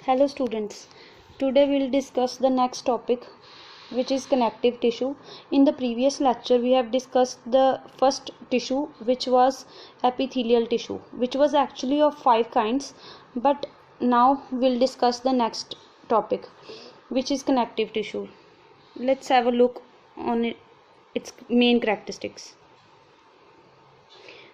Hello students, today we will discuss the next topic, which is connective tissue. In the previous lecture we have discussed the first tissue, which was epithelial tissue, which was actually of 5 kinds, but now we will discuss the next topic, which is connective tissue. Let's have a look on its main characteristics.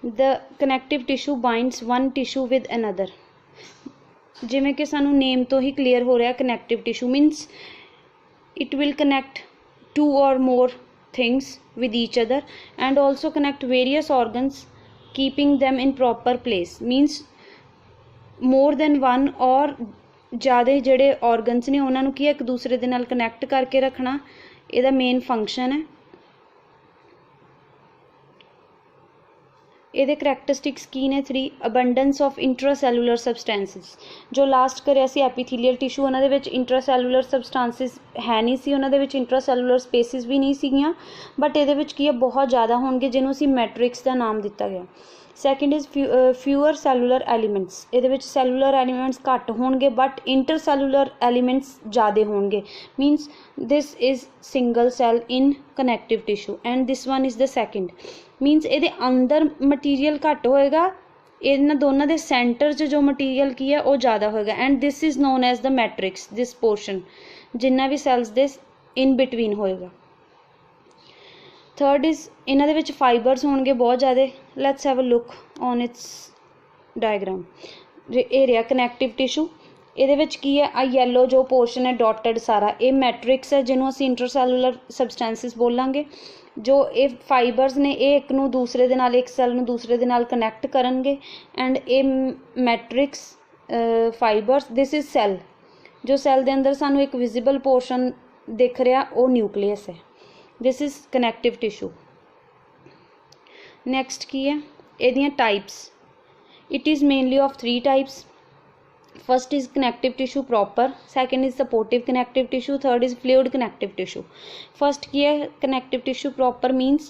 The connective tissue binds one tissue with another. ਜਿਵੇਂ ਕਿ ਸਾਨੂੰ ਨੇਮ ਤੋਂ ਹੀ clear ਹੋ ਰਿਹਾ, connective tissue means it will connect 2 or more things with each other and also connect various organs, keeping them in proper place. Means more than one or ਜ਼ਿਆਦਾ ਜਿਹੜੇ organs ਨੇ ਉਹਨਾਂ ਨੂੰ ਕੀ ਹੈ, ਇੱਕ ਦੂਸਰੇ ਦੇ ਨਾਲ ਕਨੈਕਟ ਕਰਕੇ ਰੱਖਣਾ ਇਹਦਾ ਮੇਨ ਫੰਕਸ਼ਨ ਹੈ। ਇਹਦੇ ਕਰੈਕਟਰਿਸਟਿਕਸ ਕੀ ਨੇ 3 ਅਬੰਡੈਂਸ ਆਫ ਇੰਟਰਾਸੈਲੂਲਰ ਸਬਸਟੈਂਸਿਸ। ਜੋ ਲਾਸਟ ਕਰਿਆ ਸੀ ਐਪੀਥੀਲੀਅਲ ਟਿਸ਼ੂ, ਉਹਨਾਂ ਦੇ ਵਿੱਚ ਇੰਟਰਾਸੈਲੂਲਰ ਸਬਸਟੈਂਸਿਸ ਹੈ ਨਹੀਂ ਸੀ, ਉਹਨਾਂ ਦੇ ਵਿੱਚ ਇੰਟਰਾਸੈਲੂਲਰ ਸਪੇਸਿਸ ਵੀ ਨਹੀਂ ਸੀਗੀਆਂ, ਬਟ ਇਹਦੇ ਵਿੱਚ ਕੀ ਹੈ ਬਹੁਤ ਜ਼ਿਆਦਾ ਹੋਣਗੇ, ਜਿਹਨੂੰ ਅਸੀਂ ਮੈਟ੍ਰਿਕਸ ਦਾ ਨਾਮ ਦਿੱਤਾ ਗਿਆ। Second is fewer cellular elements. ਇਹਦੇ ਵਿੱਚ ਸੈਲੂਲਰ ਐਲੀਮੈਂਟਸ ਘੱਟ ਹੋਣਗੇ ਬਟ ਇੰਟਰਸੈਲੂਲਰ ਐਲੀਮੈਂਟਸ ਜ਼ਿਆਦਾ ਹੋਣਗੇ। Means this is single cell in connective tissue and this one is the second. Means ਇਹਦੇ ਅੰਦਰ ਮਟੀਰੀਅਲ ਘੱਟ ਹੋਏਗਾ, ਇਹਨਾਂ ਦੋਨਾਂ ਦੇ ਸੈਂਟਰ 'ਚ ਜੋ ਮਟੀਰੀਅਲ ਕੀ ਹੈ ਉਹ ਜ਼ਿਆਦਾ ਹੋਏਗਾ and this is known as the matrix. This portion ਜਿੰਨਾ ਵੀ ਸੈਲਸ ਦੇ ਇਨ ਬਿਟਵੀਨ ਹੋਏਗਾ। ਥਰਡ ਇਜ਼ ਇਹਨਾਂ ਦੇ ਵਿੱਚ ਫਾਈਬਰਸ ਹੋਣਗੇ ਬਹੁਤ ਜ਼ਿਆਦਾ। Let's have a look on its diagram. ਇਹ ਰਿਹਾ ਕਨੈਕਟਿਵ ਟਿਸ਼ੂ। ਇਹਦੇ ਵਿੱਚ ਕੀ ਹੈ, ਆ ਯੈਲੋ ਜੋ ਪੋਰਸ਼ਨ ਹੈ ਡੋਟਡ ਸਾਰਾ, ਇਹ ਮੈਟ੍ਰਿਕਸ ਹੈ ਜਿਹਨੂੰ ਅਸੀਂ ਇੰਟਰਸੈਲੂਲਰ ਸਬਸਟੈਂਸਿਸ ਬੋਲਾਂਗੇ। ਜੋ ਇਹ ਫਾਈਬਰਸ ਨੇ ਇਹ ਇੱਕ ਨੂੰ ਦੂਸਰੇ ਦੇ ਨਾਲ, ਇੱਕ ਸੈੱਲ ਨੂੰ ਦੂਸਰੇ ਦੇ ਨਾਲ ਕਨੈਕਟ ਕਰਨਗੇ ਐਂਡ ਇਹ matrix fibres this is cell. ਜੋ ਸੈੱਲ ਦੇ ਅੰਦਰ ਸਾਨੂੰ ਇੱਕ ਵਿਜ਼ੀਬਲ ਪੋਰਸ਼ਨ ਦਿਖ ਰਿਹਾ ਉਹ ਨਿਊਕਲੀਅਸ ਹੈ। This is connective tissue. Next ਕੀ ਹੈ, ਇਹਦੀਆਂ types. It is mainly of 3 types. First is connective tissue proper, second is supportive connective tissue, third is fluid connective tissue. First ਕੀ ਹੈ, connective tissue proper means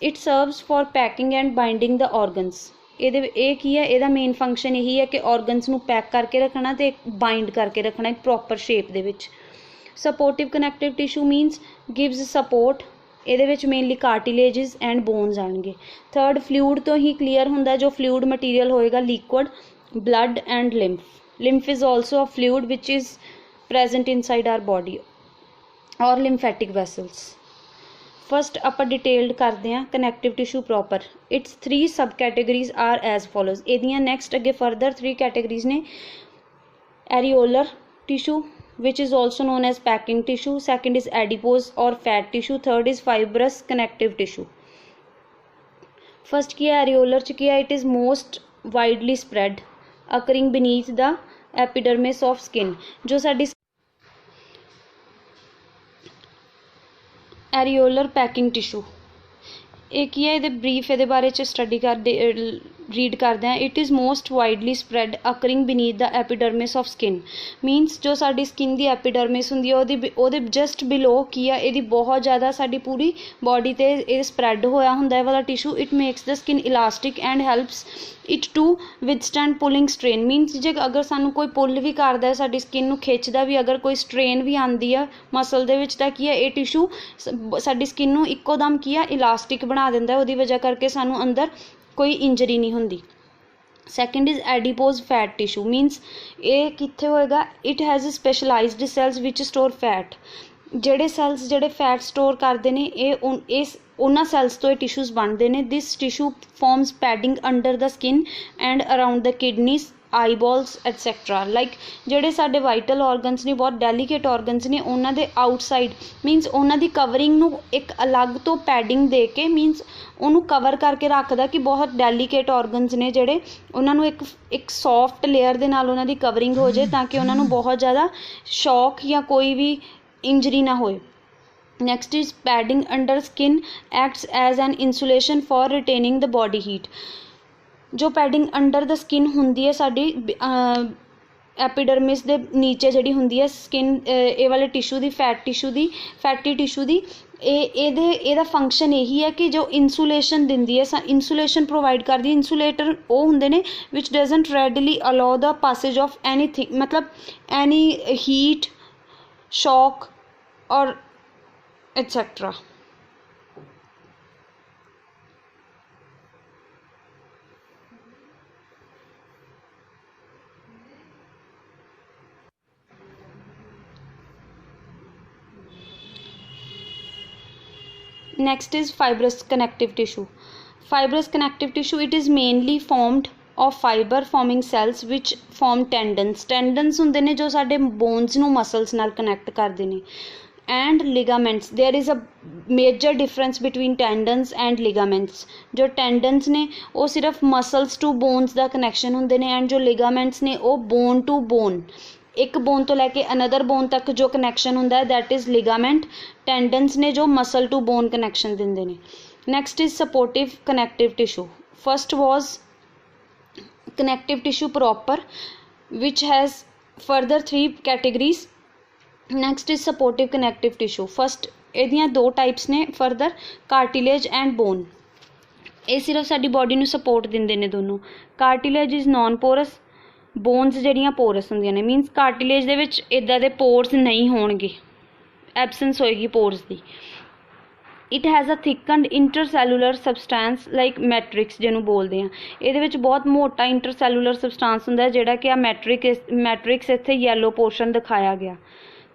it serves for packing and binding the organs. ਇਹ ਕੀ ਹੈ, ਇਹਦਾ main function ਇਹੀ ਹੈ ਕਿ organs ਨੂੰ pack ਕਰਕੇ ਰੱਖਣਾ ਤੇ ਬਾਈਂਡ ਕਰਕੇ ਰੱਖਣਾ ਇੱਕ ਪ੍ਰੋਪਰ ਸ਼ੇਪ ਦੇ ਵਿੱਚ। Supportive connective tissue means gives support, ਇਹਦੇ ਵਿੱਚ ਮੇਨਲੀ ਕਾਰਟਿਲੇਜਸ ਐਂਡ ਬੋਨਸ ਆਣਗੇ। ਥਰਡ ਫਲੂਇਡ ਤੋਂ ਹੀ ਕਲੀਅਰ ਹੁੰਦਾ, ਜੋ ਫਲੂਇਡ ਮਟੀਰੀਅਲ ਹੋਏਗਾ liquid, blood and lymph. Lymph is also a fluid which is present inside our body or lymphatic vessels. First ਆਪਾਂ detailed ਕਰਦੇ ਹਾਂ connective tissue proper. Its 3 subcategories are as follows. ਇਹਦੀਆਂ next ਅੱਗੇ further 3 categories ਨੇ। areolar tissue which is also known as packing tissue, second is adipose or fat tissue, third is fibrous connective tissue. First ਕੀ ਹੈ, areolar ਚ ਕੀ ਹੈ, it is most widely spread occurring beneath the epidermis of skin. जो साडी areolar packing tissue ਇਹ ਕੀ ਹੈ, ਇਹਦੇ brief ਇਹਦੇ ਬਾਰੇ ਚ ਸਟੱਡੀ ਕਰਦੇ ਰੀਡ ਕਰਦੇ ਹਾਂ। It is most widely spread occurring beneath the epidermis of skin. Means ਜੋ ਸਾਡੀ ਸਕਿਨ ਦੀ ਐਪੀਡਰਮਿਸ ਹੁੰਦੀ ਹੈ ਉਹਦੇ ਜਸਟ ਬਿਲੋ ਕੀ ਆ, ਇਹਦੀ ਬਹੁਤ ਜ਼ਿਆਦਾ ਸਾਡੀ ਪੂਰੀ ਬੋਡੀ 'ਤੇ ਇਹ ਸਪਰੈਡ ਹੋਇਆ ਹੁੰਦਾ ਹੈ ਵਾਲਾ tissue. It makes the skin elastic and helps it to withstand pulling strain. Means ਜੇ ਅਗਰ ਸਾਨੂੰ ਕੋਈ ਪੁੱਲ ਵੀ ਕਰਦਾ, ਸਾਡੀ ਸਕਿਨ ਨੂੰ ਖਿੱਚਦਾ ਵੀ, ਅਗਰ ਕੋਈ ਸਟ੍ਰੇਨ ਵੀ ਆਉਂਦੀ ਆ ਮਸਲ ਦੇ ਵਿੱਚ, ਤਾਂ ਕੀ ਹੈ ਇਹ ਟਿਸ਼ੂ ਸਾਡੀ ਸਕਿਨ ਨੂੰ ਇੱਕੋ ਦਮ ਕੀ ਆ ਇਲਾਸਟਿਕ ਬਣਾ ਦਿੰਦਾ, ਉਹਦੀ ਵਜ੍ਹਾ ਕਰਕੇ ਸਾਨੂੰ ਅੰਦਰ ਕੋਈ ਇੰਜਰੀ ਨਹੀਂ ਹੁੰਦੀ। Second is adipose fat tissue. Means ਇਹ ਕਿੱਥੇ ਹੋਏਗਾ, it has specialised cells which store fat. ਜਿਹੜੇ ਸੈਲਸ ਜਿਹੜੇ ਫੈਟ ਸਟੋਰ ਕਰਦੇ ਨੇ ਇਹ ਉਹਨਾਂ ਸੈਲਸ ਤੋਂ ਇਹ ਟਿਸ਼ੂਜ਼ ਬਣਦੇ ਨੇ। This tissue forms padding under the skin and around the kidneys, eyeballs etcetera. Like ਜਿਹੜੇ ਸਾਡੇ ਵਾਈਟਲ ਔਰਗਨਸ ਨੇ, ਬਹੁਤ ਡੈਲੀਕੇਟ ਔਰਗਨਸ ਨੇ, ਉਹਨਾਂ ਦੇ ਆਊਟਸਾਈਡ ਮੀਨਸ ਉਹਨਾਂ ਦੀ ਕਵਰਿੰਗ ਨੂੰ ਇੱਕ ਅਲੱਗ ਤੋਂ ਪੈਡਿੰਗ ਦੇ ਕੇ ਮੀਨਸ ਉਹਨੂੰ ਕਵਰ ਕਰਕੇ ਰੱਖਦਾ ਕਿ ਬਹੁਤ ਡੈਲੀਕੇਟ ਔਰਗਨਸ ਨੇ ਜਿਹੜੇ, ਉਹਨਾਂ ਨੂੰ ਇੱਕ ਸੌਫਟ ਲੇਅਰ ਦੇ ਨਾਲ ਉਹਨਾਂ ਦੀ ਕਵਰਿੰਗ ਹੋ ਜਾਏ ਤਾਂ ਕਿ ਉਹਨਾਂ ਨੂੰ ਬਹੁਤ ਜ਼ਿਆਦਾ ਸ਼ੌਕ ਜਾਂ ਕੋਈ ਵੀ ਇੰਜਰੀ ਨਾ ਹੋਏ। Next is padding under skin acts as an insulation for retaining the body heat. ਜੋ ਪੈਡਿੰਗ ਅੰਡਰ ਦਾ ਸਕਿਨ ਹੁੰਦੀ ਹੈ ਸਾਡੀ ਐਪੀਡਰਮਿਸ ਦੇ ਨੀਚੇ ਜਿਹੜੀ ਹੁੰਦੀ ਹੈ ਸਕਿਨ ਇਹ ਵਾਲੇ ਟਿਸ਼ੂ ਦੀ ਫੈਟੀ ਟਿਸ਼ੂ ਦੀ ਇਹਦਾ ਫੰਕਸ਼ਨ ਇਹੀ ਹੈ ਕਿ ਜੋ ਇਨਸੂਲੇਸ਼ਨ ਦਿੰਦੀ ਹੈ ਇਨਸੂਲੇਸ਼ਨ ਪ੍ਰੋਵਾਈਡ ਕਰਦੀ ਹੈ। ਇਨਸੂਲੇਟਰ ਉਹ ਹੁੰਦੇ ਨੇ which doesn't readily allow the passage of anything ਮਤਲਬ any heat shock or etcetera. Next is fibrous connective tissue. Fibrous connective tissue, it is mainly formed of fiber forming cells which form tendons. Tendons ਹੁੰਦੇ ਨੇ ਜੋ ਸਾਡੇ bones ਨੂੰ muscles ਨਾਲ connect ਕਰਦੇ ਨੇ and ligaments. There is a major difference between tendons and ligaments. ਜੋ tendons ਨੇ ਉਹ ਸਿਰਫ muscles to bones the connection ਹੁੰਦੇ ਨੇ and ਜੋ ligaments ਨੇ ਉਹ bone to bone ਇੱਕ ਬੋਨ ਤੋਂ ਲੈ ਕੇ ਅਨਦਰ ਬੋਨ ਤੱਕ ਜੋ ਕਨੈਕਸ਼ਨ ਹੁੰਦਾ ਹੈ ਦੈਟ ਇਜ਼ ਲਿਗਾਮੈਂਟ। ਟੈਂਡਨਸ ਨੇ ਜੋ ਮਸਲ ਟੂ ਬੋਨ ਕਨੈਕਸ਼ਨ ਦਿੰਦੇ ਨੇ। Next is supportive connective tissue. First was connective tissue proper which has further 3 categories. Next is supportive connective tissue. First ਇਹਦੀਆਂ 2 ਟਾਈਪਸ ਨੇ ਫਰਦਰ ਕਾਰਟਿਲੇਜ ਐਂਡ ਬੋਨ। ਇਹ ਸਿਰਫ ਸਾਡੀ body ਨੂੰ ਸਪੋਰਟ ਦਿੰਦੇ ਨੇ ਦੋਨੋਂ। Cartilage is non Porus, bonus ਜਿਹੜੀਆਂ ਪੋਰਸ ਹੁੰਦੀਆਂ ਨੇ ਮੀਨਸ ਕਾਰਟਿਲੇਜ ਦੇ ਵਿੱਚ ਇੱਦਾਂ ਦੇ ਪੋਰਸ ਨਹੀਂ ਹੋਣਗੇ, ਐਬਸੈਂਸ ਹੋਏਗੀ ਪੋਰਸ ਦੀ। It has a thickened intercellular substance like matrix ਜਿਹਨੂੰ ਬੋਲਦੇ ਆ। ਇਹਦੇ ਵਿੱਚ ਬਹੁਤ ਮੋਟਾ ਇੰਟਰਸੈਲੂਲਰ ਸਬਸਟੈਂਸ ਹੁੰਦਾ ਜਿਹੜਾ ਕਿ ਆ ਮੈਟ੍ਰਿਕਸ ਇੱਥੇ ਯੈਲੋ ਪੋਰਸ਼ਨ ਦਿਖਾਇਆ ਗਿਆ।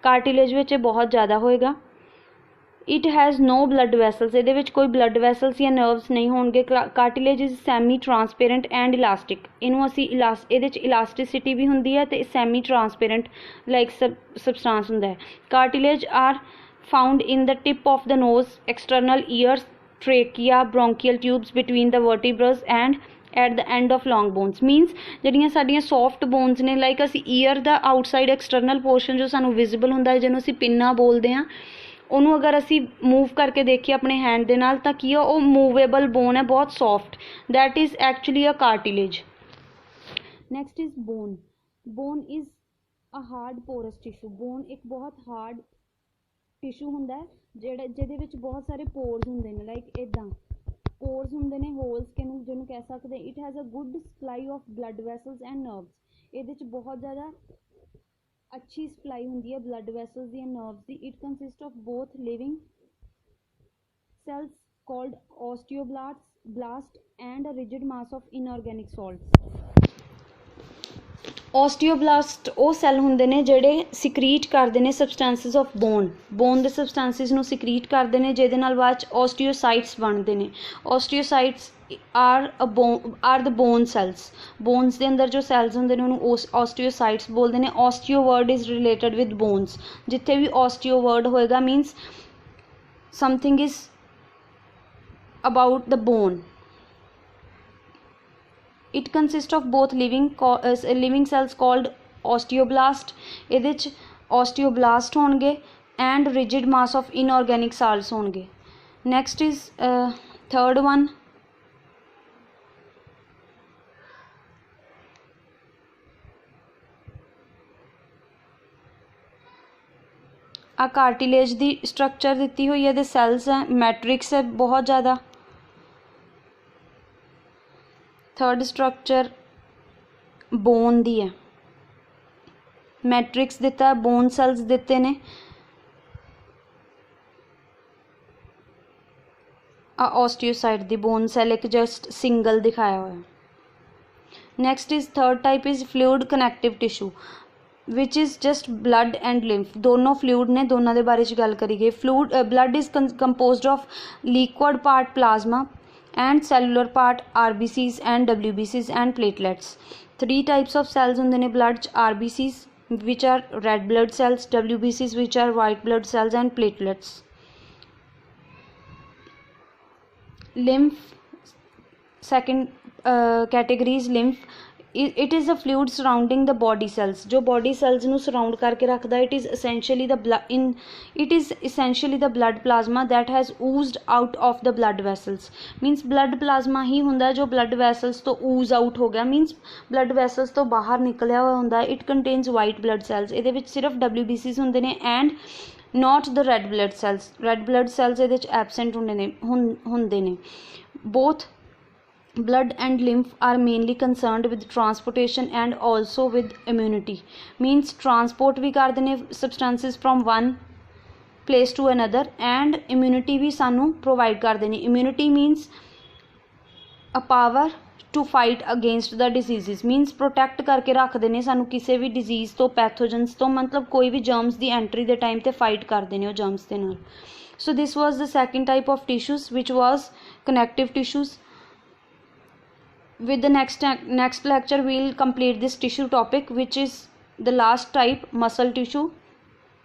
ਕਾਰਟਿਲੇਜ ਵਿੱਚ ਇਹ ਬਹੁਤ ਜ਼ਿਆਦਾ ਹੋਏਗਾ। It has no blood vessels, ਇਹਦੇ ਵਿੱਚ ਕੋਈ ਬਲੱਡ ਵੈਸਲਸ ਜਾਂ ਨਰਵਸ ਨਹੀਂ ਹੋਣਗੇ। Cartilage is semi transparent and elastic. ਇਹਨੂੰ ਅਸੀਂ ਇਹਦੇ 'ਚ ਇਲਾਸਟਿਸਿਟੀ ਵੀ ਹੁੰਦੀ ਹੈ ਅਤੇ ਸੈਮੀ ਟਰਾਂਸਪੇਰੈਂਟ ਲਾਈਕ ਸਬਸਟੈਂਸ ਹੁੰਦਾ ਹੈ। Cartilage R found in the tip of the nose, external ears, trachea, bronchial tubes between the vertebrae and at the end of long bones. means ਜਿਹੜੀਆਂ ਸਾਡੀਆਂ soft bones ਨੇ like ਅਸੀਂ year ਦਾ outside external portion ਜੋ ਸਾਨੂੰ visible ਹੁੰਦਾ ਹੈ ਜਿਹਨੂੰ ਅਸੀਂ ਪਿੰਨਾ ਬੋਲਦੇ ਹਾਂ ਉਹਨੂੰ ਅਗਰ ਅਸੀਂ ਮੂਵ ਕਰਕੇ ਦੇਖੀਏ ਆਪਣੇ ਹੈਂਡ ਦੇ ਨਾਲ ਤਾਂ ਕੀ ਆ ਉਹ ਮੂਵੇਬਲ ਬੋਨ ਹੈ ਬਹੁਤ soft that is actually a cartilage. Next is bone. Bone is a hard porous tissue. Bone ਇੱਕ ਬਹੁਤ ਹਾਰਡ ਟਿਸ਼ੂ ਹੁੰਦਾ ਹੈ ਜਿਹਦੇ ਵਿੱਚ ਬਹੁਤ ਸਾਰੇ ਪੋਰਸ ਹੁੰਦੇ ਨੇ ਲਾਈਕ ਇੱਦਾਂ ਪੋਰਸ ਹੁੰਦੇ ਨੇ ਹੋਲਸ ਜਿਹਨੂੰ ਕਹਿ ਸਕਦੇ। It has a good supply of blood vessels and nerves. ਇਹਦੇ 'ਚ ਬਹੁਤ ਜ਼ਿਆਦਾ ਅੱਛੀ ਸਪਲਾਈ ਹੁੰਦੀ ਹੈ ਬਲੱਡ ਵੈਸਲਸ ਦੀ ਐਂਡ ਨਰਵਸ ਦੀ। It consist of both living cells called osteoblasts and a rigid mass of inorganic salts. Osteoblasts ਉਹ ਸੈੱਲ ਹੁੰਦੇ ਨੇ ਜਿਹੜੇ ਸਿਕਰੀਟ ਕਰਦੇ ਨੇ ਸਬਸਟੈਂਸਿਸ ਆਫ ਬੋਨ ਦੇ ਸਬਸਟੈਂਸਿਸ ਨੂੰ ਸਿਕਰੀਟ ਕਰਦੇ ਨੇ ਜਿਹਦੇ ਨਾਲ ਬਾਅਦ 'ਚ ਓਸਟੀਓਸਾਈਟਸ ਬਣਦੇ ਨੇ। Osteocytes are the bone cells. Bones ਦੇ ਅੰਦਰ ਜੋ ਸੈਲਸ ਹੁੰਦੇ ਨੇ ਉਹਨੂੰ ਓਸਟੀਓਸਾਈਟਸ ਬੋਲਦੇ ਨੇ। Osteo word is related with bones. ਜਿੱਥੇ ਵੀ ਓਸਟੀਓ ਵਰਡ ਹੋਏਗਾ means something is about the bone. It consists of both living cells called osteoblast. ਇਹਦੇ 'ਚ osteoblast ਹੋਣਗੇ and rigid mass of inorganic cells ਹੋਣਗੇ। Next is third one ਆ cartilage ਦੀ structure ਦਿੱਤੀ ਹੋਈ ਹੈ ਇਹਦੇ ਸੈਲਸ ਹੈ ਮੈਟ੍ਰਿਕਸ ਹੈ ਬਹੁਤ ਜ਼ਿਆਦਾ। ਥਰਡ ਸਟਰਕਚਰ ਬੋਨ ਦੀ ਹੈ ਮੈਟ੍ਰਿਕਸ ਦਿੱਤਾ ਬੋਨ ਸੈਲਸ ਦਿੱਤੇ ਨੇ। ਆ ਓਸਟੀਓਸਾਈਟ ਦੀ ਬੋਨ ਸੈਲ ਇੱਕ ਜਸਟ ਸਿੰਗਲ ਦਿਖਾਇਆ ਹੋਇਆ। Next is third type is fluid connective tissue which is just blood and lymph. दोनों fluid ने दोनों दे बारे च गल करी गई। fluid blood is composed of liquid part plasma and cellular part RBCs and WBCs and platelets. 3 types of cells ਹੁੰਦੇ ਨੇ blood ਚ RBCs which are red blood cells, WBCs which are white blood cells and platelets. lymph second category is lymph. it is a fluid surrounding the body cells, जो body cells ਨੂੰ surround ਕਰਕੇ ਰੱਖਦਾ। it is essentially the blood plasma that has oozed out of the blood vessels, means blood plasma ही ਹੁੰਦਾ जो blood vessels ਤੋਂ ooze out हो ਗਿਆ, means blood vessels ਤੋਂ ਬਾਹਰ ਨਿਕਲਿਆ ਹੋਇਆ ਹੁੰਦਾ। it contains white blood cells, ਇਹਦੇ ਵਿੱਚ ਸਿਰਫ WBCs ਹੁੰਦੇ ਨੇ and not the red blood cells, red blood cells ਇਹਦੇ ਵਿੱਚ absent ਹੁੰਦੇ ਨੇ। both blood and lymph are mainly concerned with transportation and also with immunity, means transport भी करते ने substances from one place to another and immunity भी सानू provide करते ने। immunity means a power to fight against the diseases, means protect करके रखते ने सानू किसी भी disease तो pathogens तो, मतलब कोई भी germs दी entry दे time ते fight करते ने germs दे नाल। so this was the second type of tissues which was connective tissues। with the next lecture we'll complete this tissue topic, which is the last type, muscle tissue।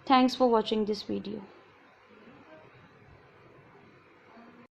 thanks for watching this video।